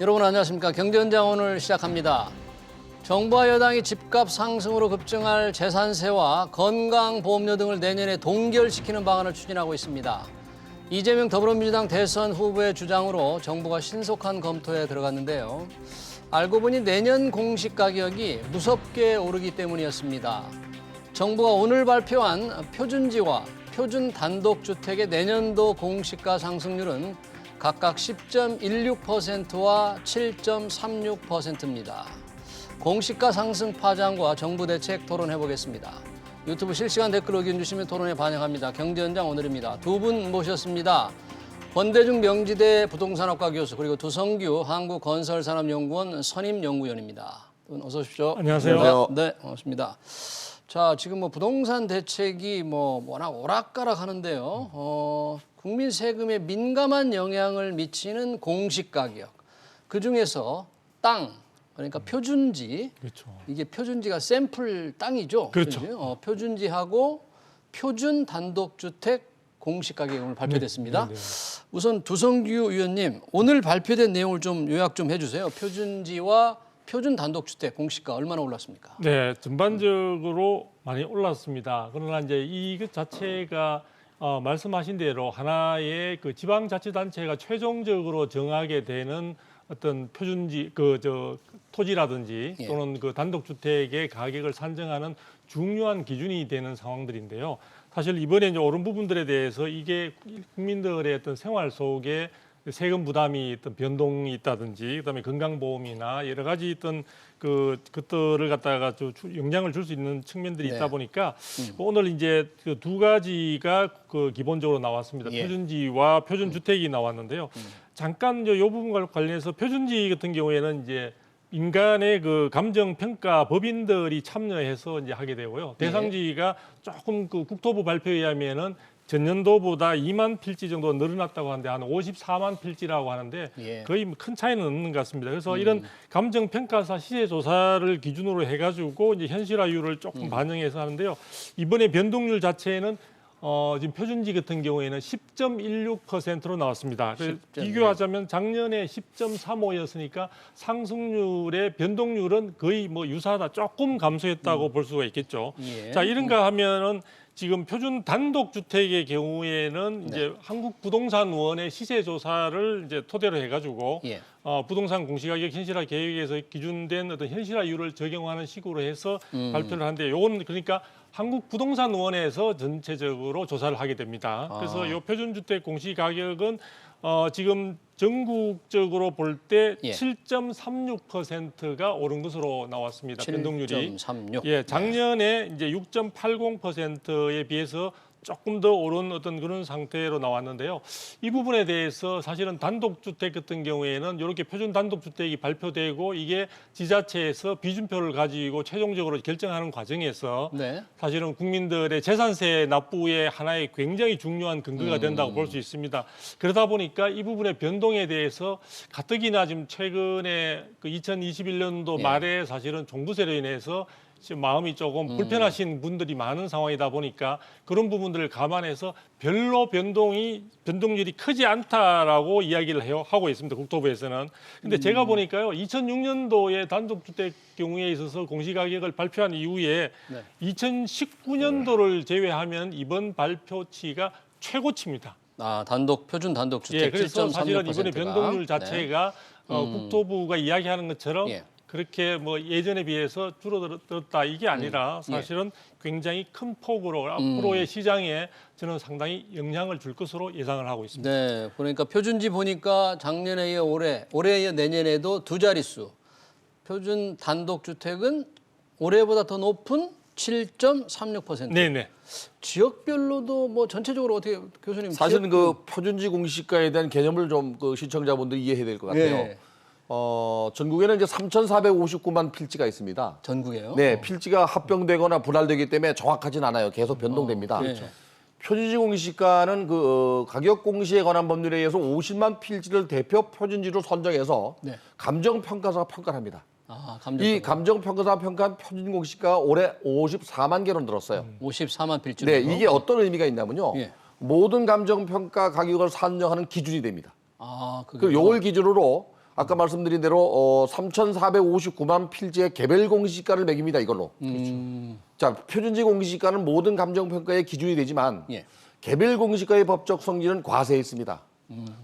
여러분 안녕하십니까. 경제현장 오늘 시작합니다. 정부와 여당이 집값 상승으로 급증할 재산세와 건강보험료 등을 내년에 동결시키는 방안을 추진하고 있습니다. 이재명 더불어민주당 대선 후보의 주장으로 정부가 신속한 검토에 들어갔는데요. 알고 보니 내년 공시가격이 무섭게 오르기 때문이었습니다. 정부가 오늘 발표한 표준지와 표준 단독주택의 내년도 공시가 상승률은 각각 10.16%와 7.36%입니다. 공시가 상승 파장과 정부 대책 토론해 보겠습니다. 유튜브 실시간 댓글 의견 주시면 토론에 반영합니다. 경제현장 오늘입니다. 두 분 모셨습니다. 권대중 명지대 부동산학과 교수 그리고 두성규 한국건설산업연구원 선임연구위원입니다. 두 분 어서 오십시오. 안녕하세요. 네, 반갑습니다. 자, 지금 부동산 대책이 워낙 오락가락 하는데요. 국민 세금에 민감한 영향을 미치는 공시가격. 그중에서 땅, 그러니까 표준지. 그렇죠. 이게 표준지가 샘플 땅이죠. 그렇죠. 표준지하고 표준 단독주택 공시가격이 오늘 발표됐습니다. 네. 우선 두성규 의원님, 오늘 발표된 내용을 좀 요약 좀 해주세요. 표준지와 표준 단독주택 공시가 얼마나 올랐습니까? 네, 전반적으로 많이 올랐습니다. 그러나 이제 이것 자체가 말씀하신 대로 하나의 그 지방자치단체가 최종적으로 정하게 되는 어떤 표준지 토지라든지 예. 또는 그 단독주택의 가격을 산정하는 중요한 기준이 되는 상황들인데요. 사실 이번에 이제 오른 부분들에 대해서 이게 국민들의 어떤 생활 속에 세금 부담이 어떤 변동이 있다든지 그다음에 건강보험이나 여러 가지 어떤 그것들을 갖다가 영향을 줄 수 있는 측면들이 네. 있다 보니까 오늘 이제 그 두 가지가 기본적으로 나왔습니다. 예. 표준지와 표준주택이 나왔는데요. 잠깐 이 부분과 관련해서 표준지 같은 경우에는 이제 인간의 그 감정 평가 법인들이 참여해서 이제 하게 되고요. 대상지가 조금 그 국토부 발표에 의하면은 전년도보다 2만 필지 정도 늘어났다고 하는데 한 54만 필지라고 하는데 예. 거의 큰 차이는 없는 것 같습니다. 그래서 이런 감정 평가사 시세 조사를 기준으로 해가지고 이제 현실화율을 조금 반영해서 하는데요. 이번에 변동률 자체는 지금 표준지 같은 경우에는 10.16%로 나왔습니다. 10.16. 비교하자면 작년에 10.35였으니까 상승률의 변동률은 거의 유사하다. 조금 감소했다고 볼 수가 있겠죠. 예. 자, 이런가 하면은 지금 표준 단독주택의 경우에는 이제 한국부동산원의 시세 조사를 이제 토대로 해가지고 예. 부동산 공시가격 현실화 계획에서 기준된 어떤 현실화율을 적용하는 식으로 해서 발표를 하는데 요건 그러니까 한국부동산원에서 전체적으로 조사를 하게 됩니다. 그래서 요 표준주택 공시가격은 지금 전국적으로 볼 때 예. 7.36%가 오른 것으로 나왔습니다. 변동률이. 7.36. 예, 작년에 이제 6.80%에 비해서 조금 더 오른 어떤 그런 상태로 나왔는데요. 이 부분에 대해서 사실은 단독주택 같은 경우에는 이렇게 표준 단독주택이 발표되고 이게 지자체에서 비준표를 가지고 최종적으로 결정하는 과정에서 네. 사실은 국민들의 재산세 납부의 하나의 굉장히 중요한 근거가 된다고 볼 수 있습니다. 그러다 보니까 이 부분의 변동에 대해서 가뜩이나 지금 최근에 그 2021년도 예. 말에 사실은 종부세로 인해서 지금 마음이 조금 불편하신 분들이 많은 상황이다 보니까 그런 부분들을 감안해서 별로 변동률이 크지 않다라고 이야기를 하고 있습니다. 국토부에서는. 근데 제가 보니까요. 2006년도에 단독주택 경우에 있어서 공시가격을 발표한 이후에 네. 2019년도를 제외하면 이번 발표치가 최고치입니다. 표준 단독주택 예, 그래서 7.36%가. 사실은 이번에 변동률 자체가 국토부가 이야기하는 것처럼 예. 그렇게 예전에 비해서 줄어들었다 이게 아니라 사실은 굉장히 큰 폭으로 앞으로의 시장에 저는 상당히 영향을 줄 것으로 예상을 하고 있습니다. 네, 그러니까 표준지 보니까 작년에 이어 올해에 이어 내년에도 두 자릿수. 표준 단독주택은 올해보다 더 높은 7.36%. 네네. 지역별로도 전체적으로 어떻게 교수님? 사실은 그 표준지 공시가에 대한 개념을 좀 그 시청자분들이 이해해야 될 것 같아요. 예. 전국에는 이제 3,459만 필지가 있습니다. 전국에요? 네, 필지가 합병되거나 분할되기 때문에 정확하진 않아요. 계속 변동됩니다. 그렇죠. 표준지 공시가는 가격 공시에 관한 법률에 의해서 50만 필지를 대표 표준지로 선정해서 네. 감정평가사가 평가를 합니다. 감정. 이 감정평가사가 평가한 표준지 공시가가 올해 54만 개로 늘었어요. 54만 필지로. 네, 이게 어떤 의미가 있냐면요. 예. 모든 감정평가 가격을 산정하는 기준이 됩니다. 그게 그 요걸 기준으로 아까 말씀드린 대로 3,459만 필지의 개별 공시지가를 매깁니다. 이걸로. 자, 표준지 공시지가는 모든 감정평가의 기준이 되지만 예. 개별 공시지가의 법적 성질은 과세했습니다.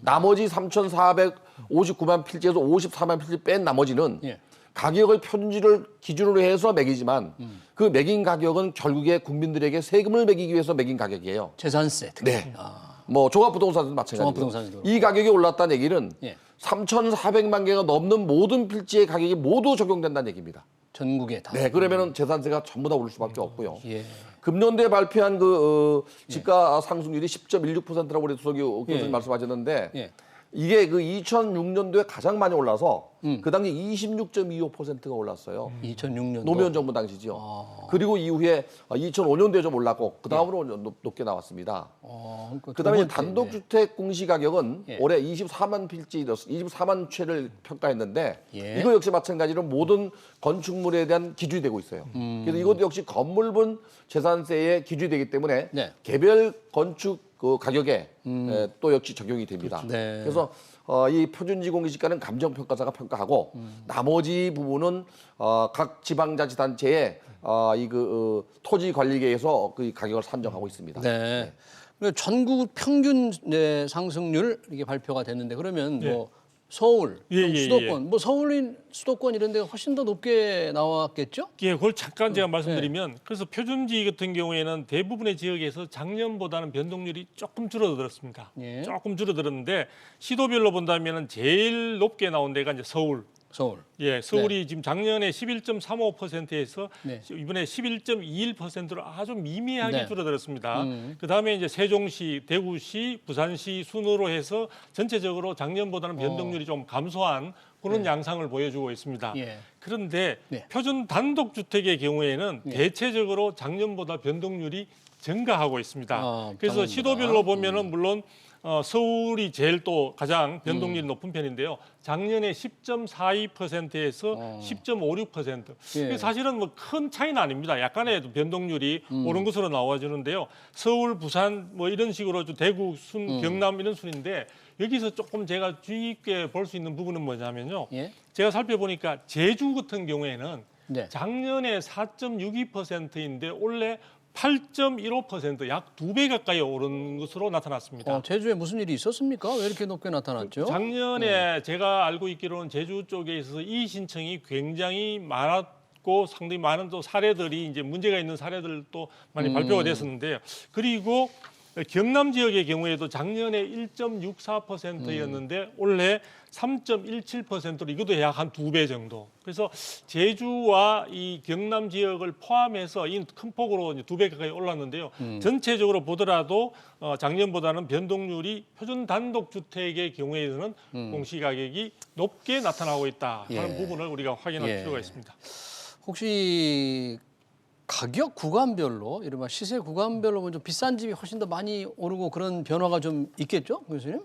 나머지 3,459만 필지에서 54만 필지 뺀 나머지는 예. 가격을 표준지를 기준으로 해서 매기지만 그 매긴 가격은 결국에 국민들에게 세금을 매기기 위해서 매긴 가격이에요. 재산세. 특히. 네. 뭐 종합부동산도 마찬가지고. 종합부동산도 이 가격이 올랐다는 얘기는 예. 3,400만 개가 넘는 모든 필지의 가격이 모두 적용된다는 얘기입니다. 전국에 다. 네, 그러면은 재산세가 전부 다 오를 수밖에 없고요. 예. 금년도에 발표한 집가 상승률이 10.16%라고 우리 수석이 교수님 말씀하셨는데 예. 이게 그 2006년도에 가장 많이 올라서 그 당시 26.25%가 올랐어요. 2006년도. 노무현 정부 당시죠. 그리고 이후에 2005년도에 좀 올랐고 그 다음으로 높게 나왔습니다. 그러니까 그 다음에 두 번째, 단독주택 공시 가격은 예. 올해 24만 채를 평가했는데 예. 이거 역시 마찬가지로 모든 건축물에 대한 기준이 되고 있어요. 그래서 이것도 역시 건물분 재산세의 기준이 되기 때문에 네. 개별 건축 그 가격에 또 역시 적용이 됩니다. 네. 그래서 이 표준지 공시지가는 감정평가사가 평가하고 나머지 부분은 각 지방자치단체의 토지관리계에서 그 가격을 산정하고 있습니다. 네. 그리고 전국 평균 상승률 이게 발표가 됐는데 그러면 뭐 서울, 수도권, 뭐 서울인 수도권 이런 데가 훨씬 더 높게 나왔겠죠? 예, 그걸 잠깐 제가 말씀드리면 그래서 표준지 같은 경우에는 대부분의 지역에서 작년보다는 변동률이 조금 줄어들었습니다. 예. 조금 줄어들었는데 시도별로 본다면은 제일 높게 나온 데가 이제 서울. 예, 서울이 지금 작년에 11.35%에서 네. 이번에 11.21%로 아주 미미하게 네. 줄어들었습니다. 그 다음에 이제 세종시, 대구시, 부산시 순으로 해서 전체적으로 작년보다는 변동률이 좀 감소한 그런 양상을 보여주고 있습니다. 예. 그런데 네. 표준 단독주택의 경우에는 대체적으로 작년보다 변동률이 증가하고 있습니다. 그래서 작년보다. 시도별로 보면은 물론 서울이 제일 또 가장 변동률이 높은 편인데요. 작년에 10.42%에서 10.56%. 예. 사실은 뭐 큰 차이는 아닙니다. 약간의 변동률이 오른 것으로 나와주는데요. 서울, 부산 뭐 이런 식으로 좀 대구, 경남 이런 순인데 여기서 조금 제가 주의 깊게 볼 수 있는 부분은 뭐냐면요. 예. 제가 살펴보니까 제주 같은 경우에는 네. 작년에 4.62%인데 올해 8.15%, 약 2배 가까이 오른 것으로 나타났습니다. 제주에 무슨 일이 있었습니까? 왜 이렇게 높게 나타났죠? 작년에 제가 알고 있기로는 제주 쪽에 있어서 이의 신청이 굉장히 많았고 상당히 많은 또 사례들이 이제 문제가 있는 사례들도 많이 발표가 됐었는데요. 그리고 경남 지역의 경우에도 작년에 1.64%였는데 올해 3.17%로 이것도 약 한 2배 정도. 그래서 제주와 이 경남 지역을 포함해서 이 큰 폭으로 이제 2배 가까이 올랐는데요. 전체적으로 보더라도 작년보다는 변동률이 표준 단독 주택의 경우에는 공시 가격이 높게 나타나고 있다 하는 부분을 우리가 확인할 필요가 있습니다. 혹시 가격 구간별로 이른바 시세 구간별로 좀 비싼 집이 훨씬 더 많이 오르고 그런 변화가 좀 있겠죠, 교수님?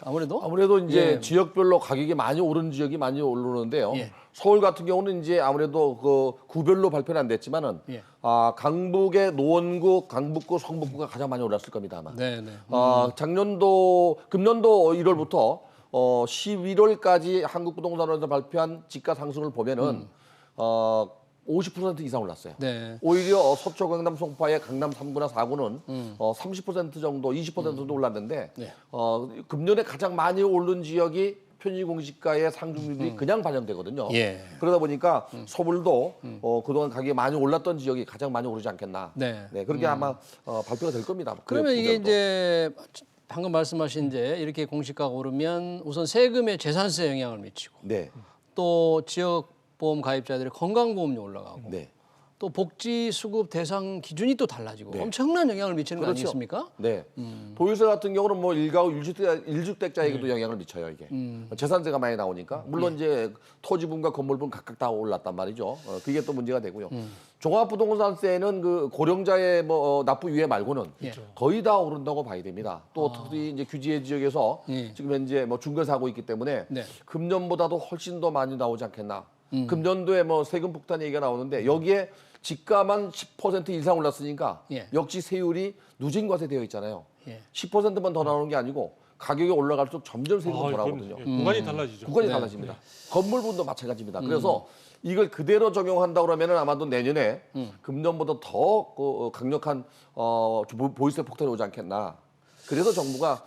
아무래도 이제 지역별로 가격이 많이 오른 지역이 많이 오르는데요. 예. 서울 같은 경우는 이제 아무래도 그 구별로 발표는 안 됐지만은 강북의 노원구, 강북구, 성북구가 가장 많이 올랐을 겁니다 아마. 네. 금년도 1월부터 11월까지 한국부동산원에서 발표한 지가 상승을 보면은 50% 이상 올랐어요. 네. 오히려 서초, 강남, 송파의 강남 3구나 4구는 30% 정도, 20% 정도 올랐는데 네. 금년에 가장 많이 오른 지역이 표준지공시가의 상승률이 그냥 반영되거든요. 예. 그러다 보니까 서울도 그동안 가격이 많이 올랐던 지역이 가장 많이 오르지 않겠나. 네. 그렇게 아마 발표가 될 겁니다. 그러면 이게 구별도. 이제 방금 말씀하신 이제 이렇게 공시가가 오르면 우선 세금에 재산세 영향을 미치고 네. 또 지역보험 가입자들의 건강보험료 올라가고 네. 또 복지 수급 대상 기준이 또 달라지고 엄청난 영향을 미치는 거 아니겠습니까? 네. 보유세 같은 경우는 뭐 일가구 일주택자에게도 영향을 미쳐요 이게. 재산세가 많이 나오니까 물론 이제 토지분과 건물분 각각 다 올랐단 말이죠. 그게 또 문제가 되고요. 종합부동산세는 그 고령자의 뭐 납부 유예 말고는 거의 다 오른다고 봐야 됩니다. 또 특히 이제 규제 지역에서 지금 현재 뭐 중개사하고 있기 때문에 금년보다도 훨씬 더 많이 나오지 않겠나. 금년도에 뭐 세금 폭탄 얘기가 나오는데 여기에 지가만 10% 이상 올랐으니까 역시 세율이 누진과세 되어 있잖아요. 10%만 더 나오는 게 아니고 가격이 올라갈수록 점점 세금이 돌아오거든요. 구간이 달라지죠. 구간이 네. 달라집니다. 건물분도 마찬가지입니다. 그래서 이걸 그대로 적용한다 그러면은 아마도 내년에 금년보다 더 강력한 보유세 폭탄이 오지 않겠나. 그래서 정부가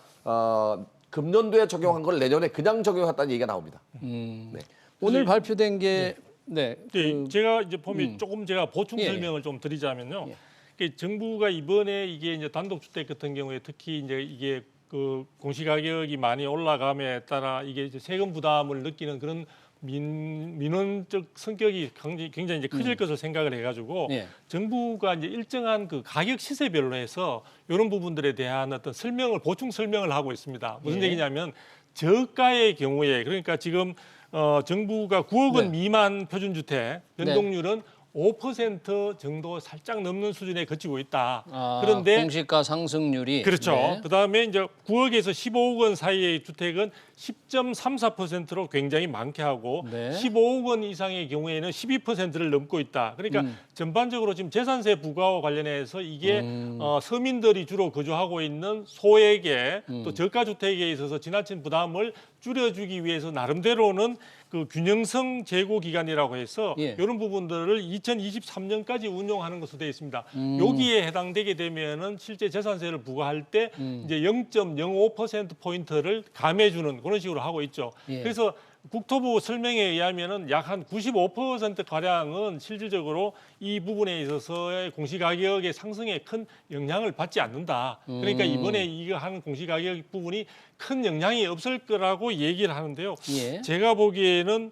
금년도에 적용한 걸 내년에 그냥 적용했다는 얘기가 나옵니다. 네. 오늘 발표된 게 네. 네, 제가 이제 보면 조금 제가 보충 예, 설명을 좀 드리자면요. 예. 그 정부가 이번에 이게 이제 단독주택 같은 경우에 특히 이제 이게 그 공시가격이 많이 올라감에 따라 이게 이제 세금 부담을 느끼는 그런 민원적 성격이 굉장히 이제 커질 것을 생각을 해가지고 예. 정부가 이제 일정한 그 가격 시세별로 해서 이런 부분들에 대한 어떤 설명을 보충 설명을 하고 있습니다. 무슨 예. 얘기냐면 저가의 경우에 그러니까 지금 정부가 9억 원 네. 미만 표준주택 연동률은 5% 정도 살짝 넘는 수준에 그치고 있다. 그런데 공시가 상승률이 그렇죠. 네. 그다음에 이제 9억에서 15억 원 사이의 주택은 10.34%로 굉장히 많게 하고 네. 15억 원 이상의 경우에는 12%를 넘고 있다. 그러니까 전반적으로 지금 재산세 부과와 관련해서 이게 서민들이 주로 거주하고 있는 소액의 또 저가 주택에 있어서 지나친 부담을 줄여주기 위해서 나름대로는 그 균형성 재고 기간이라고 해서 예. 이런 부분들을 2023년까지 운용하는 것으로 되어 있습니다. 여기에 해당되게 되면은 실제 재산세를 부과할 때 이제 0.05% 포인트를 감해주는 그런 식으로 하고 있죠. 예. 그래서 국토부 설명에 의하면은 약 한 95% 가량은 실질적으로 이 부분에 있어서의 공시가격의 상승에 큰 영향을 받지 않는다. 그러니까 이번에 이거 하는 공시가격 부분이 큰 영향이 없을 거라고 얘기를 하는데요. 예. 제가 보기에는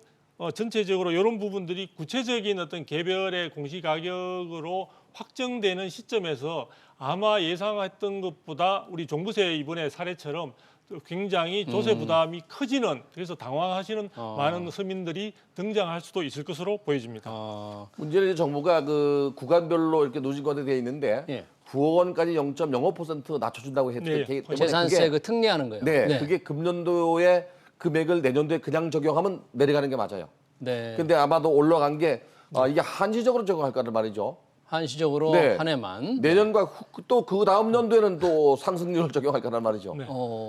전체적으로 이런 부분들이 구체적인 어떤 개별의 공시가격으로 확정되는 시점에서 아마 예상했던 것보다 우리 종부세 이번에 사례처럼 굉장히 조세 부담이 커지는 그래서 당황하시는 많은 서민들이 등장할 수도 있을 것으로 보여집니다. 문제는 이제 정부가 그 구간별로 이렇게 노진권에 되어 있는데 예. 9억 원까지 0.05% 낮춰준다고 했기 네. 때문에 재산세 그게, 그 특례하는 거예요. 네, 그게 금년도에 금액을 내년도에 그냥 적용하면 내려가는 게 맞아요. 네. 근데 아마도 올라간 게 이게 한시적으로 적용할 거란 말이죠. 한시적으로 네. 한 해만. 내년과 또 그 다음 연도에는 또 상승률을 적용할 거란 말이죠. 네.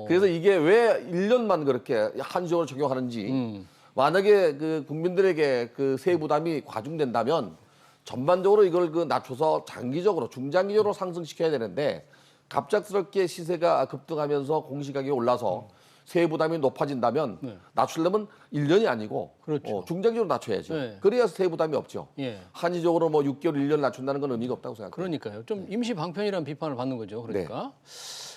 그래서 이게 왜 1년만 그렇게 한시적으로 적용하는지 만약에 그 국민들에게 그 세부 부담이 과중된다면 전반적으로 이걸 그 낮춰서 장기적으로 중장기적으로 상승시켜야 되는데 갑작스럽게 시세가 급등하면서 공시가격이 올라서 세부 부담이 높아진다면 낮추려면 1년이 아니고 그렇죠. 중장기적으로 낮춰야죠. 네. 그래야 세부 부담이 없죠. 예. 한시적으로 뭐 6개월, 1년 낮춘다는 건 의미가 없다고 생각합니다. 그러니까요. 좀 임시 방편이라는 비판을 받는 거죠. 그러니까.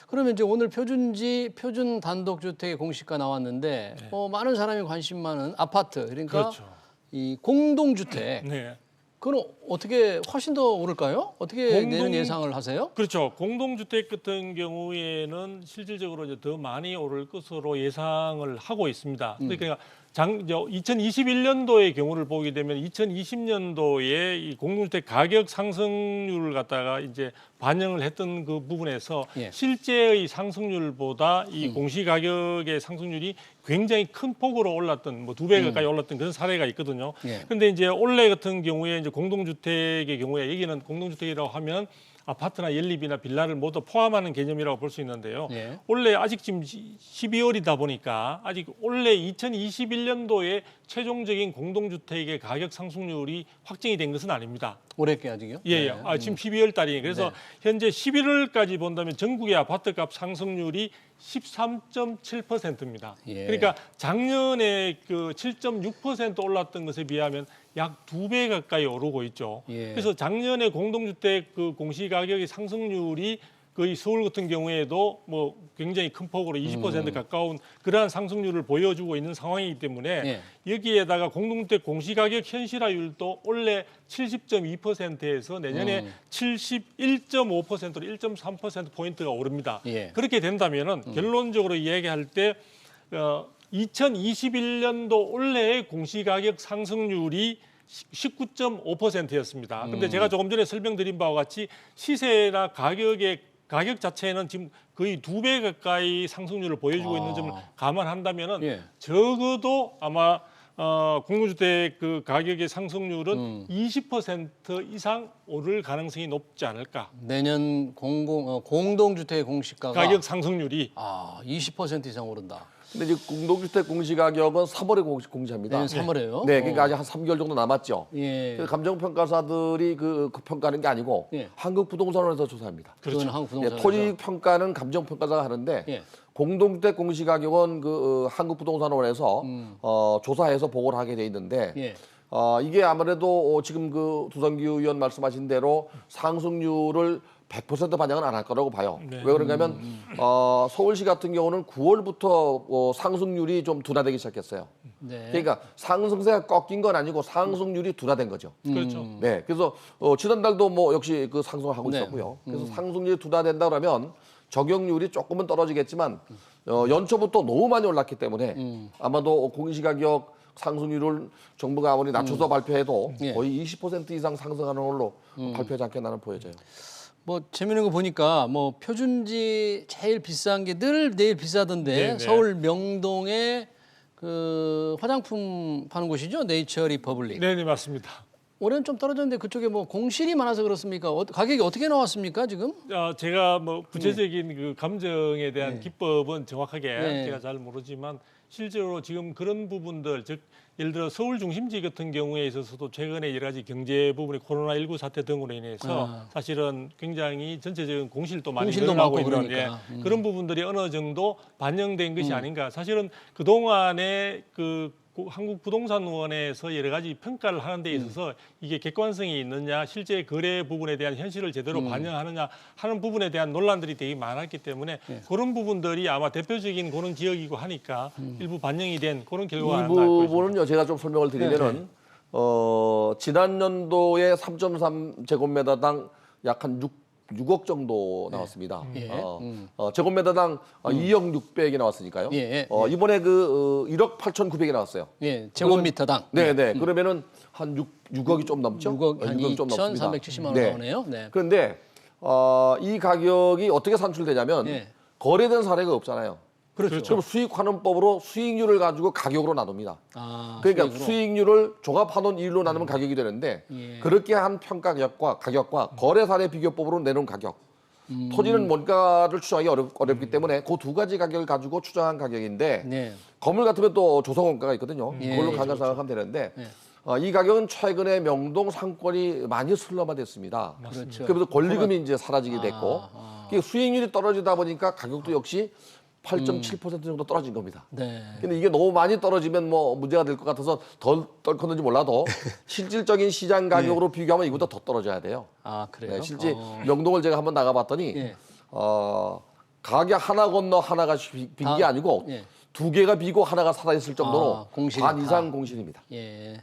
그러면 이제 오늘 표준 단독주택의 공시가 나왔는데 많은 사람이 관심 많은 아파트 그러니까 그렇죠. 이 공동주택 네. 그건 어떻게 훨씬 더 오를까요? 어떻게 내년 예상을 하세요? 그렇죠. 공동주택 같은 경우에는 실질적으로 이제 더 많이 오를 것으로 예상을 하고 있습니다. 그러니까 2021년도의 경우를 보게 되면 2020년도에 이 공동주택 가격 상승률을 갖다가 이제 반영을 했던 그 부분에서 예. 실제의 상승률보다 이 공시가격의 상승률이 굉장히 큰 폭으로 올랐던 뭐 2배 가까이 올랐던 그런 사례가 있거든요. 예. 근데 이제 올해 같은 경우에 이제 공동주택의 경우에 여기는 공동주택이라고 하면 아파트나 연립이나 빌라를 모두 포함하는 개념이라고 볼 수 있는데요. 예. 원래 아직 지금 12월이다 보니까 아직 올해 2021년도에 최종적인 공동주택의 가격 상승률이 확정이 된 것은 아닙니다. 올해께 아직요? 예, 예. 지금 12월 달이에요. 그래서 현재 11월까지 본다면 전국의 아파트값 상승률이 13.7%입니다. 예. 그러니까 작년에 그 7.6% 올랐던 것에 비하면 약 2배 가까이 오르고 있죠. 예. 그래서 작년에 공동주택 그 공시가격의 상승률이 거의 서울 같은 경우에도 뭐 굉장히 큰 폭으로 20% 가까운 그러한 상승률을 보여주고 있는 상황이기 때문에 여기에다가 공동주택 공시가격 현실화율도 올해 70.2%에서 내년에 71.5%로 1.3% 포인트가 오릅니다. 예. 그렇게 된다면은 결론적으로 이야기할 때 2021년도 올해의 공시가격 상승률이 19.5%였습니다. 근데 제가 조금 전에 설명드린 바와 같이 시세나 가격 자체는 지금 거의 2배 가까이 상승률을 보여주고 있는 점을 감안한다면은 예. 적어도 아마 공동주택 그 가격의 상승률은 20% 이상 오를 가능성이 높지 않을까. 내년 공동주택 공시가가 가격 상승률이 20% 이상 오른다. 근데 이제 공동주택 공시가격은 3월에 공시합니다. 내년 3월에요? 네, 그러니까 아직 한 3개월 정도 남았죠. 예. 그래서 감정평가사들이 그 평가하는 게 아니고 예. 한국부동산원에서 조사합니다. 그건 한국 부동산. 예, 토지 평가는 감정평가사가 하는데 예. 공동주택 공시가격은 한국부동산원에서 조사해서 보고를 하게 돼 있는데 예. 이게 아무래도 지금 그 두성규 의원 말씀하신 대로 상승률을 100% 반영은 안 할 거라고 봐요. 네. 왜 그런가면 서울시 같은 경우는 9월부터 상승률이 좀 둔화되기 시작했어요. 네. 그러니까 상승세가 꺾인 건 아니고 상승률이 둔화된 거죠. 그렇죠. 네, 그래서 지난달도 뭐 역시 그 상승을 하고 네. 있었고요. 그래서 상승률이 둔화된다 그러면 적용률이 조금은 떨어지겠지만 연초부터 너무 많이 올랐기 때문에 아마도 공시가격 상승률을 정부가 아무리 낮춰서 발표해도 예. 거의 20% 이상 상승하는 걸로 발표하지 않게 나는 보여져요. 뭐 재밌는 거 보니까 뭐 표준지 제일 비싼 게 늘 내일 비싸던데 네네. 서울 명동에 그 화장품 파는 곳이죠, 네이처 리퍼블릭. 네, 맞습니다. 올해는 좀 떨어졌는데 그쪽에 뭐 공실이 많아서 그렇습니까? 가격이 어떻게 나왔습니까 지금? 제가 뭐 구체적인 그 감정에 대한 기법은 정확하게 네. 제가 잘 모르지만 실제로 지금 그런 부분들, 즉 예를 들어 서울 중심지 같은 경우에 있어서도 최근에 여러 가지 경제 부분이 코로나19 사태 등으로 인해서 사실은 굉장히 전체적인 공실도 많이 공실도 늘어나고 많고 있는 그러니까. 그런 부분들이 어느 정도 반영된 것이 아닌가. 사실은 그동안에 한국부동산원에서 여러 가지 평가를 하는 데 있어서 이게 객관성이 있느냐, 실제 거래 부분에 대한 현실을 제대로 반영하느냐 하는 부분에 대한 논란들이 되게 많았기 때문에 그런 부분들이 아마 대표적인 그런 지역이고 하니까 일부 반영이 된 그런 결과가 이 나올 것입니다. 부분은요, 제가 좀 설명을 드리면은 지난 연도에 3.3제곱미터당 약 한 6억 정도 나왔습니다. 예. 제곱미터당 2억 6백이 나왔으니까요. 예. 이번에 1억 8,900이 나왔어요. 예, 제곱미터당. 네네. 그러면은 한 6억이 좀 넘죠? 6억 한 6억이 좀 넘습니다. 2,370만 원 네. 나오네요. 네. 그런데 이 가격이 어떻게 산출되냐면 예. 거래된 사례가 없잖아요. 그렇죠. 그럼 수익환원법으로 수익률을 가지고 가격으로 나눕니다. 그러니까 수익으로. 수익률을 종합하는 일로 나누면 가격이 되는데 예. 그렇게 한 평가 가격과 거래 사례 비교법으로 내놓은 가격. 토지는 뭔가를 추정하기 어렵기 때문에 그 두 가지 가격을 가지고 추정한 가격인데 네. 건물 같으면 또 조성원가가 있거든요. 예. 그걸로 예, 가격 생각하면 되는데 예. 이 가격은 최근에 명동 상권이 많이 슬럼화됐습니다. 그렇죠. 그래서 권리금이 이제 사라지게 됐고 그게 수익률이 떨어지다 보니까 가격도 역시 8.7% 정도 떨어진 겁니다. 네. 근데 이게 너무 많이 떨어지면 뭐 문제가 될 것 같아서 덜 떨었는지 몰라도 실질적인 시장 가격으로 비교하면 이보다 더 떨어져야 돼요. 그래요? 네, 실제 명동을 제가 한번 나가봤더니 예. 가격 하나 건너 하나가 빈 게 아니고 예. 두 개가 비고 하나가 살아있을 정도로 공실이 반 다. 이상 공실입니다. 예.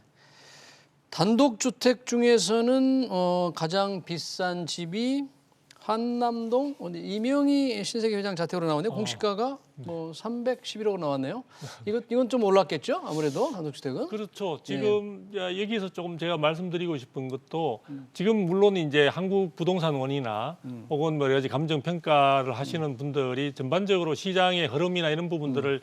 단독주택 중에서는 가장 비싼 집이 한남동 이명희 신세계 회장 자택으로 나오네요. 공시가가 뭐 311억 나왔네요. 이건 좀 올랐겠죠? 아무래도 단독주택은. 그렇죠. 지금 여기서 조금 제가 말씀드리고 싶은 것도 지금 물론 이제 한국부동산원이나 혹은 뭐 여러 가지 감정 평가를 하시는 분들이 전반적으로 시장의 흐름이나 이런 부분들을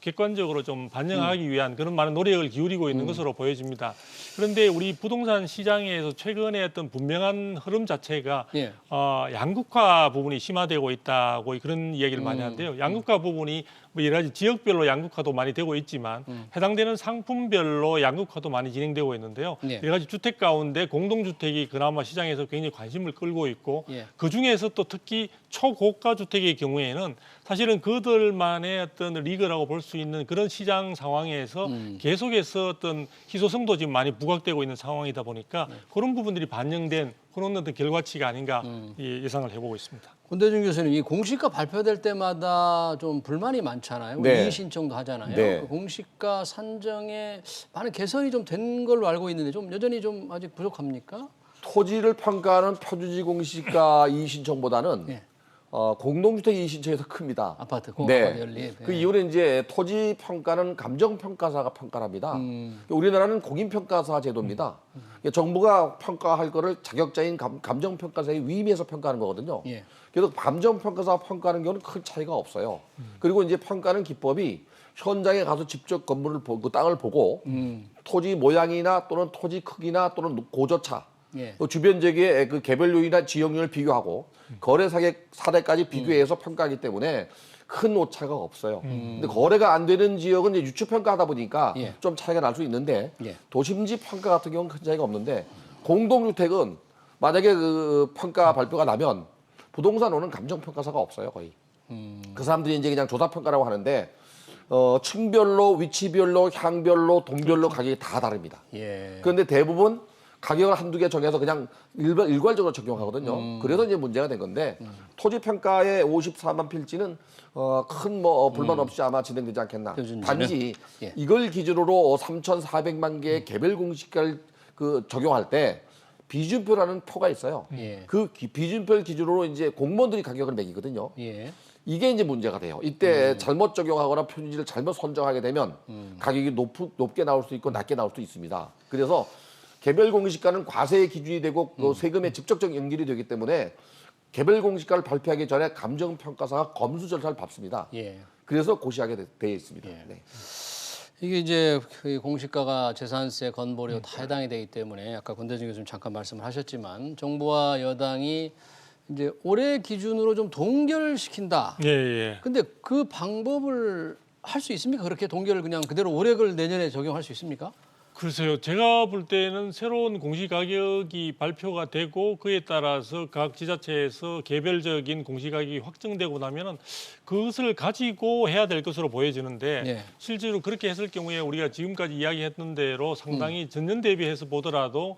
객관적으로 좀 반영하기 위한 그런 많은 노력을 기울이고 있는 것으로 보여집니다. 그런데 우리 부동산 시장에서 최근에 어떤 분명한 흐름 자체가 예. 양극화 부분이 심화되고 있다고 그런 이야기를 많이 하는데요. 양극화 부분이 뭐 여러 가지 지역별로 양극화도 많이 되고 있지만 해당되는 상품별로 양극화도 많이 진행되고 있는데요. 예. 여러 가지 주택 가운데 공동주택이 그나마 시장에서 굉장히 관심을 끌고 있고 예. 그중에서 또 특히 초고가 주택의 경우에는 사실은 그들만의 어떤 리그라고 볼 수 있는 그런 시장 상황에서 계속해서 어떤 희소성도 지금 많이 부각되고 있는 상황이다 보니까 그런 부분들이 반영된 그런 어떤 결과치가 아닌가 예상을 해보고 있습니다. 권대중 교수님, 이 공시가 발표될 때마다 좀 불만이 많잖아요. 네. 이의 신청도 하잖아요. 네. 그 공시가 산정에 많은 개선이 좀 된 걸로 알고 있는데 좀 여전히 좀 아직 부족합니까? 토지를 평가하는 표준지 공시가 이의 신청보다는 예. 공동주택 이의 신청이 더 큽니다. 아파트 공업화 연립. 네. 그 이유는 이제 토지 평가는 감정평가사가 평가를 합니다. 우리나라는 공인평가사 제도입니다. 정부가 평가할 거를 자격자인 감정평가사에 위임해서 평가하는 거거든요. 예. 그래서 감정평가사 평가하는 경우는 큰 차이가 없어요. 그리고 이제 평가는 기법이 현장에 가서 직접 건물을 보고 땅을 보고 토지 모양이나 또는 토지 크기나 또는 고저차 예. 또 주변 지역의 그 개별 요인이나 지역률을 비교하고 거래 사례까지 비교해서 평가하기 때문에 큰 오차가 없어요. 근데 거래가 안 되는 지역은 이제 유추 평가하다 보니까 예. 좀 차이가 날 수 있는데 예. 도심지 평가 같은 경우는 큰 차이가 없는데 공동주택은 만약에 그 평가 발표가 나면 부동산원은 감정평가사가 없어요 거의. 그 사람들이 이제 그냥 조사평가라고 하는데 층별로 위치별로 향별로 동별로 가격이 다 다릅니다. 예. 그런데 대부분 가격을 한두 개 정해서 그냥 일괄적으로 적용하거든요. 그래서 이제 문제가 된 건데 토지 평가의 54만 필지는 큰 뭐 불만 없이 아마 진행되지 않겠나. 표준지는? 단지 예. 이걸 기준으로 3,400만 개의 개별 공시가를 그 적용할 때 비준표라는 표가 있어요. 예. 그 비준표를 기준으로 이제 공무원들이 가격을 매기거든요. 예. 이게 이제 문제가 돼요. 이때 잘못 적용하거나 표준지를 잘못 선정하게 되면 가격이 높게 나올 수 있고 낮게 나올 수 있습니다. 그래서 개별 공시가는 과세의 기준이 되고 그 세금에 직접적 연결이 되기 때문에 개별 공시가를 발표하기 전에 감정평가사가 검수 절차를 밟습니다. 예. 그래서 고시하게 되어 있습니다. 예. 네. 이게 이제 그 공시가가 재산세, 건보료 다 해당이 되기 때문에 아까 권대중 교수님 잠깐 말씀을 하셨지만 정부와 여당이 이제 올해 기준으로 좀 동결시킨다. 예, 예. 근데 그 방법을 할 수 있습니까? 그렇게 동결을 그냥 그대로 올해를 내년에 적용할 수 있습니까? 글쎄요. 제가 볼 때는 새로운 공시가격이 발표가 되고 그에 따라서 각 지자체에서 개별적인 공시가격이 확정되고 나면은 그것을 가지고 해야 될 것으로 보여지는데 예. 실제로 그렇게 했을 경우에 우리가 지금까지 이야기했던 대로 상당히 전년 대비해서 보더라도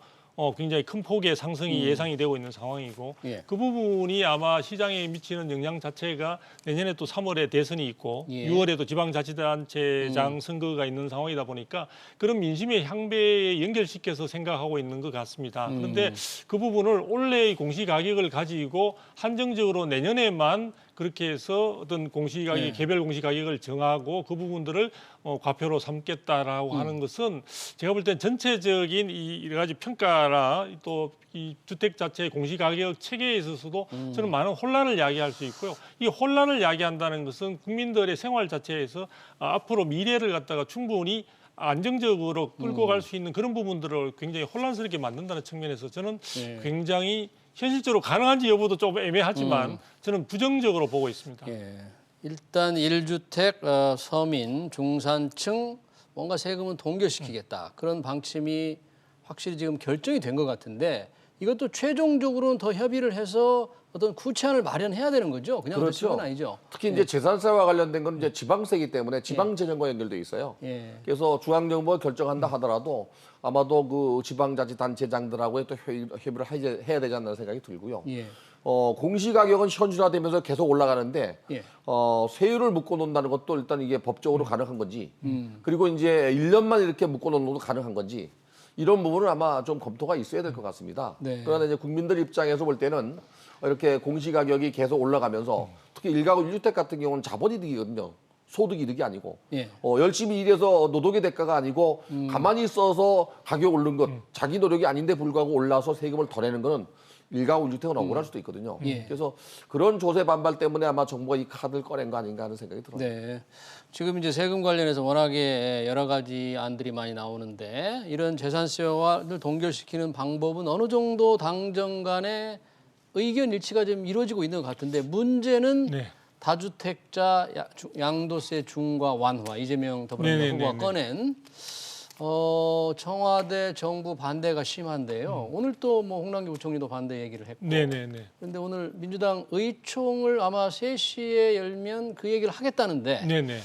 굉장히 큰 폭의 상승이 예상이 되고 있는 상황이고 예. 그 부분이 아마 시장에 미치는 영향 자체가 내년에 또 3월에 대선이 있고 예. 6월에도 지방자치단체장 선거가 있는 상황이다 보니까 그런 민심의 향배에 연결시켜서 생각하고 있는 것 같습니다. 그런데 그 부분을 올해의 공시가격을 가지고 한정적으로 내년에만 그렇게 해서 어떤 공시가격, 네. 개별 공시가격을 정하고 그 부분들을 과표로 삼겠다라고 하는 것은 제가 볼 땐 전체적인 이 여러 가지 평가나 또 이 주택 자체의 공시가격 체계에 있어서도 저는 많은 혼란을 야기할 수 있고요. 이 혼란을 야기한다는 것은 국민들의 생활 자체에서 앞으로 미래를 갖다가 충분히 안정적으로 끌고 갈 수 있는 그런 부분들을 굉장히 혼란스럽게 만든다는 측면에서 저는 네. 굉장히 현실적으로 가능한지 여부도 좀 애매하지만 저는 부정적으로 보고 있습니다. 예. 일단 1주택 서민 중산층 뭔가 세금은 동결시키겠다. 그런 방침이 확실히 지금 결정이 된 것 같은데 이것도 최종적으로는 더 협의를 해서 어떤 구체안을 마련해야 되는 거죠. 그냥 그렇죠. 건 아니죠. 특히 이제 재산세와 관련된 건 이제 지방세이기 때문에 지방재정과 연결돼 있어요. 예. 그래서 중앙정부가 결정한다 하더라도 아마도 그 지방자치단체장들하고의 또 협의를 해야 되지 않나 생각이 들고요. 예. 공시가격은 현실화되면서 계속 올라가는데 예. 세율을 묶어 놓는다는 것도 일단 이게 법적으로 가능한 건지 그리고 이제 1년만 이렇게 묶어 놓는 것도 가능한 건지 이런 부분은 아마 좀 검토가 있어야 될 것 같습니다. 네. 그러나 이제 국민들 입장에서 볼 때는 이렇게 공시가격이 계속 올라가면서 특히 1가구 1주택 같은 경우는 자본이득이거든요. 소득이득이 아니고 예. 열심히 일해서 노동의 대가가 아니고 가만히 있어서 가격 오른 것 자기 노력이 아닌데 불구하고 올라서 세금을 더 내는 거는 1가구 1주택은 억울할 수도 있거든요. 예. 그래서 그런 조세 반발 때문에 아마 정부가 이 카드를 꺼낸 거 아닌가 하는 생각이 들어요. 네. 지금 이제 세금 관련해서 워낙에 여러 가지 안들이 많이 나오는데 이런 재산세와를 동결시키는 방법은 어느 정도 당정 간에 의견 일치가 좀 이루어지고 있는 것 같은데 문제는 네. 다주택자 양도세 중과 완화 이재명 더불어민주당 후보가 꺼낸 청와대 정부 반대가 심한데요. 오늘 또 뭐 홍남기 부총리도 반대 얘기를 했고. 네네네. 그런데 오늘 민주당 의총을 아마 3시에 열면 그 얘기를 하겠다는데 네네.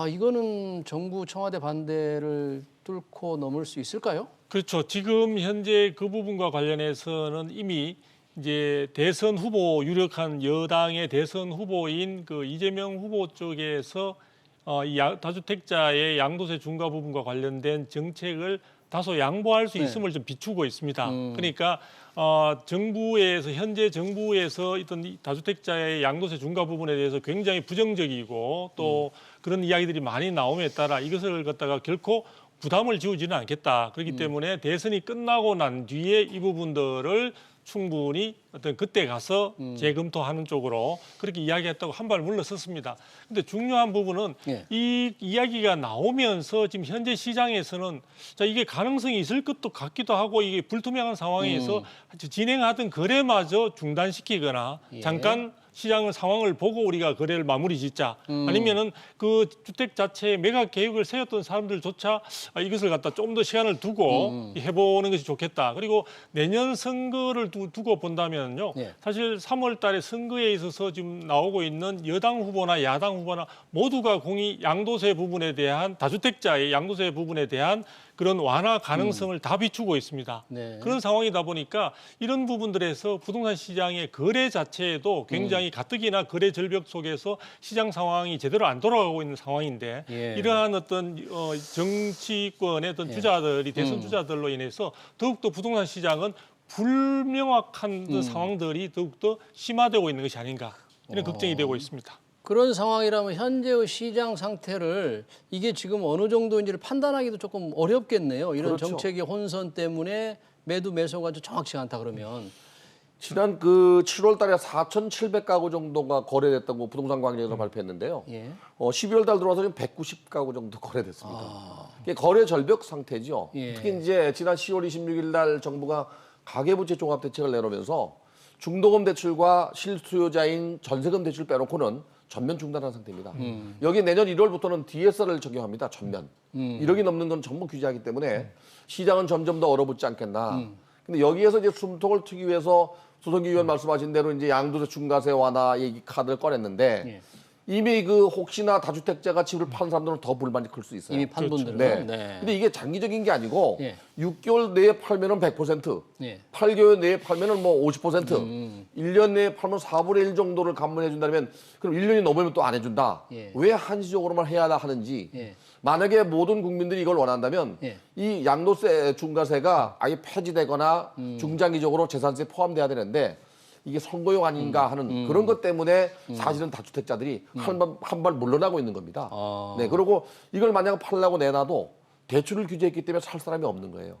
이거는 정부 청와대 반대를 뚫고 넘을 수 있을까요? 그렇죠. 지금 현재 그 부분과 관련해서는 이미 이제 대선 후보 유력한 여당의 대선 후보인 그 이재명 후보 쪽에서 이 다주택자의 양도세 중과 부분과 관련된 정책을 다소 양보할 수 있음을 좀 비추고 있습니다. 그러니까 정부에서 현재 정부에서 있던 이 다주택자의 양도세 중과 부분에 대해서 굉장히 부정적이고 또 그런 이야기들이 많이 나옴에 따라 이것을 갖다가 결코 부담을 지우지는 않겠다. 그렇기 때문에 대선이 끝나고 난 뒤에 이 부분들을 충분히 어떤 그때 가서 재검토하는 쪽으로 그렇게 이야기했다고 한 발 물러섰습니다. 근데 중요한 부분은 예. 이 이야기가 나오면서 지금 현재 시장에서는 자 이게 가능성이 있을 것도 같기도 하고 이게 불투명한 상황에서 진행하던 거래마저 중단시키거나 예. 잠깐 시장의 상황을 보고 우리가 거래를 마무리 짓자. 아니면은 그 주택 자체에 매각 계획을 세웠던 사람들조차 이것을 갖다 좀 더 시간을 두고 해보는 것이 좋겠다. 그리고 내년 선거를 두고 본다면요. 예. 사실 3월 달에 선거에 있어서 지금 나오고 있는 여당 후보나 야당 후보나 모두가 양도세 부분에 대한 다주택자의 양도세 부분에 대한 그런 완화 가능성을 다 비추고 있습니다. 네. 그런 상황이다 보니까 이런 부분들에서 부동산 시장의 거래 자체에도 굉장히 가뜩이나 거래 절벽 속에서 시장 상황이 제대로 안 돌아가고 있는 상황인데 예. 이러한 어떤 정치권의 어떤 주자들이 대선 주자들로 인해서 더욱더 부동산 시장은 불명확한 상황들이 더욱더 심화되고 있는 것이 아닌가 이런 걱정이 되고 있습니다. 그런 상황이라면 현재의 시장 상태를 이게 지금 어느 정도인지를 판단하기도 조금 어렵겠네요. 이런 그렇죠. 정책의 혼선 때문에 매도 매수가 좀 정확치 않다 그러면. 지난 그 7월 달에 4,700가구 정도가 거래됐다고 부동산 관계에서 발표했는데요. 예. 12월 달 들어와서 지금 190가구 정도 거래됐습니다. 이게 거래 절벽 상태죠. 예. 특히 이제 지난 10월 26일 날 정부가 가계부채 종합 대책을 내놓으면서 중도금 대출과 실수요자인 전세금 대출 빼놓고는 전면 중단한 상태입니다. 여기 내년 1월부터는 DSR을 적용합니다. 전면. 1억이 넘는 건 전부 규제하기 때문에 시장은 점점 더 얼어붙지 않겠나. 근데 여기에서 이제 숨통을 트기 위해서 조성기 의원 말씀하신 대로 이제 양도세 중과세 완화 얘기 카드를 꺼냈는데 예. 이미 그 혹시나 다주택자가 집을 파는 사람들은 더 불만이 클 수 있어요. 이미 판 분들은. 네. 네. 근데 이게 장기적인 게 아니고 예. 6개월 내에 팔면은 100%, 예. 8개월 내에 팔면은 뭐 50%, 1년 내에 팔면 4분의 1 정도를 감면해 준다면 그럼 1년이 넘으면 또 안 해준다. 예. 왜 한시적으로만 해야 하는지. 예. 만약에 모든 국민들이 이걸 원한다면 예. 이 양도세 중과세가 아예 폐지되거나 중장기적으로 재산세에 포함돼야 되는데 이게 선거용 아닌가 하는 그런 것 때문에 사실은 다주택자들이 한 발 물러나고 있는 겁니다. 아. 네, 그리고 이걸 만약 팔려고 내놔도 대출을 규제했기 때문에 살 사람이 없는 거예요.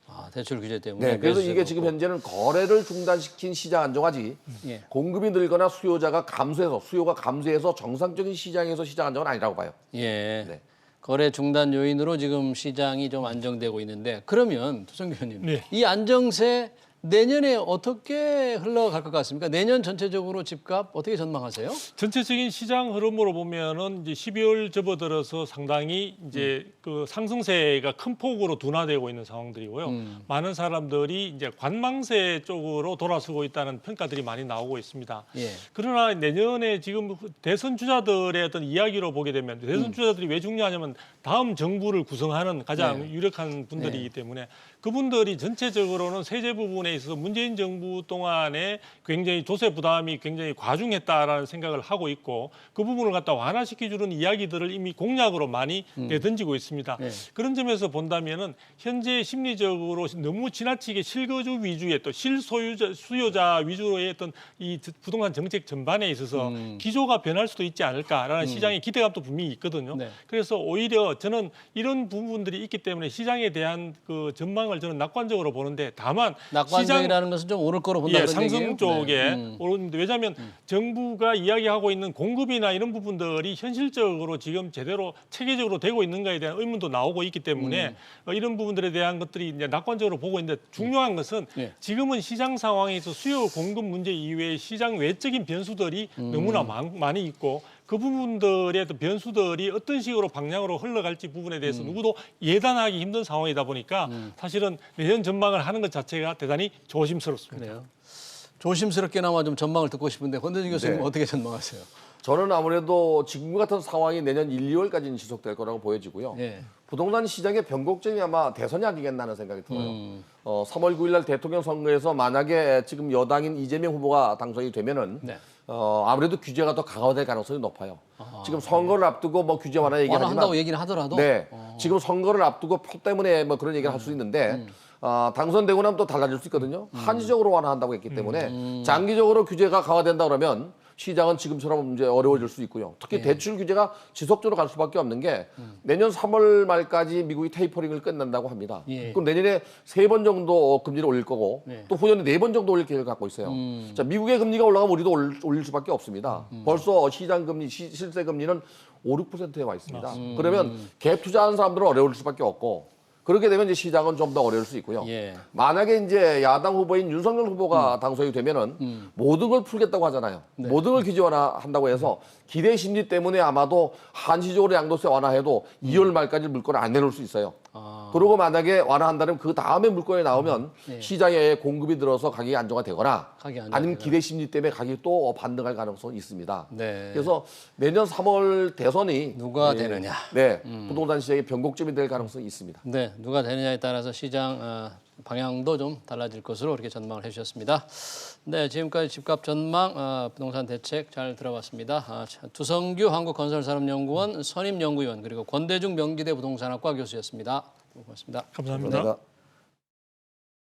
아, 대출 규제 때문에. 네, 그래서 매수세도 이게 지금 없고. 현재는 거래를 중단시킨 시장 안정화지 예. 공급이 늘거나 수요가 감소해서 정상적인 시장에서 시장 안정은 아니라고 봐요. 예. 네. 거래 중단 요인으로 지금 시장이 좀 안정되고 있는데 그러면 조성기 의원님 네. 이 안정세 내년에 어떻게 흘러갈 것 같습니까? 내년 전체적으로 집값 어떻게 전망하세요? 전체적인 시장 흐름으로 보면은 이제 12월 접어들어서 상당히 이제 그 상승세가 큰 폭으로 둔화되고 있는 상황들이고요. 많은 사람들이 이제 관망세 쪽으로 돌아서고 있다는 평가들이 많이 나오고 있습니다. 예. 그러나 내년에 지금 대선 주자들의 어떤 이야기로 보게 되면 대선 주자들이 왜 중요하냐면 다음 정부를 구성하는 가장 네. 유력한 분들이기 때문에 그분들이 전체적으로는 세제 부분에 있어서 문재인 정부 동안에 굉장히 조세 부담이 굉장히 과중했다라는 생각을 하고 있고 그 부분을 갖다 완화시켜주는 이야기들을 이미 공약으로 많이 내던지고 있습니다. 네. 그런 점에서 본다면은 현재 심리적으로 너무 지나치게 실거주 위주의 또 수요자 위주로의 어떤 이 부동산 정책 전반에 있어서 기조가 변할 수도 있지 않을까라는 시장의 기대감도 분명히 있거든요. 네. 그래서 오히려 저는 이런 부분들이 있기 때문에 시장에 대한 그 전망을 저는 낙관적으로 보는데 다만 낙관적이라는 것은 좀 오를 거로 본다 예, 그런 상승 얘기예요? 쪽에 네. 오르는데 왜냐하면 정부가 이야기하고 있는 공급이나 이런 부분들이 현실적으로 지금 제대로 체계적으로 되고 있는가에 대한 의문도 나오고 있기 때문에 이런 부분들에 대한 것들이 이제 낙관적으로 보고 있는데 중요한 것은 예. 지금은 시장 상황에서 수요 공급 문제 이외에 시장 외적인 변수들이 너무나 많이 있고 그 부분들의 어떤 변수들이 어떤 식으로 방향으로 흘러갈지 부분에 대해서 누구도 예단하기 힘든 상황이다 보니까 사실은 내년 전망을 하는 것 자체가 대단히 조심스럽습니다. 그래요. 조심스럽게나마 좀 전망을 듣고 싶은데 권대중 교수님 네. 어떻게 전망하세요? 저는 아무래도 지금 같은 상황이 내년 1, 2월까지는 지속될 거라고 보여지고요. 예. 부동산 시장의 변곡점이 아마 대선이 아니겠나는 생각이 들어요. 3월 9일 날 대통령 선거에서 만약에 지금 여당인 이재명 후보가 당선이 되면은 네. 아무래도 규제가 더 강화될 가능성이 높아요. 지금 선거를 앞두고 뭐 규제 완화 얘기하지만 완화한다고 얘기는 하더라도 네, 지금 선거를 앞두고 표 때문에 뭐 그런 얘기를 할 수 있는데 당선되고 나면 또 달라질 수 있거든요. 한시적으로 완화한다고 했기 때문에 장기적으로 규제가 강화된다 그러면 시장은 지금처럼 이제 어려워질 수 있고요. 특히 대출 규제가 지속적으로 갈 수밖에 없는 게 내년 3월 말까지 미국이 테이퍼링을 끝낸다고 합니다. 예. 그럼 내년에 3번 정도 금리를 올릴 거고 네. 또 후년에 4번 정도 올릴 계획을 갖고 있어요. 자, 미국의 금리가 올라가면 우리도 올릴 수밖에 없습니다. 벌써 시장 금리, 실세 금리는 5, 6%에 와 있습니다. 그러면 갭 투자하는 사람들은 어려울 수밖에 없고 그렇게 되면 이제 시장은 좀 더 어려울 수 있고요. 예. 만약에 이제 야당 후보인 윤석열 후보가 당선이 되면은 모든 걸 풀겠다고 하잖아요. 모든 걸 규제 완화한다고 해서 기대 심리 때문에 아마도 한시적으로 양도세 완화해도 2월 말까지 물건을 안 내놓을 수 있어요. 그리고 만약에 완화한다면 그 다음에 물건이 나오면 시장에 공급이 들어서 가격이 안정화되거나 가격이 안정화되거나. 아니면 기대 심리 때문에 가격이 또 반등할 가능성이 있습니다. 네. 그래서 내년 3월 대선이 누가 되느냐. 네, 부동산 시장의 변곡점이 될 가능성이 있습니다. 네, 누가 되느냐에 따라서 시장 방향도 좀 달라질 것으로 이렇게 전망을 해주셨습니다. 네, 지금까지 집값 전망, 부동산 대책 잘 들어봤습니다. 두성규 한국건설산업연구원 선임연구위원 그리고 권대중 명지대 부동산학과 교수였습니다. 고맙습니다. 감사합니다. 감사합니다.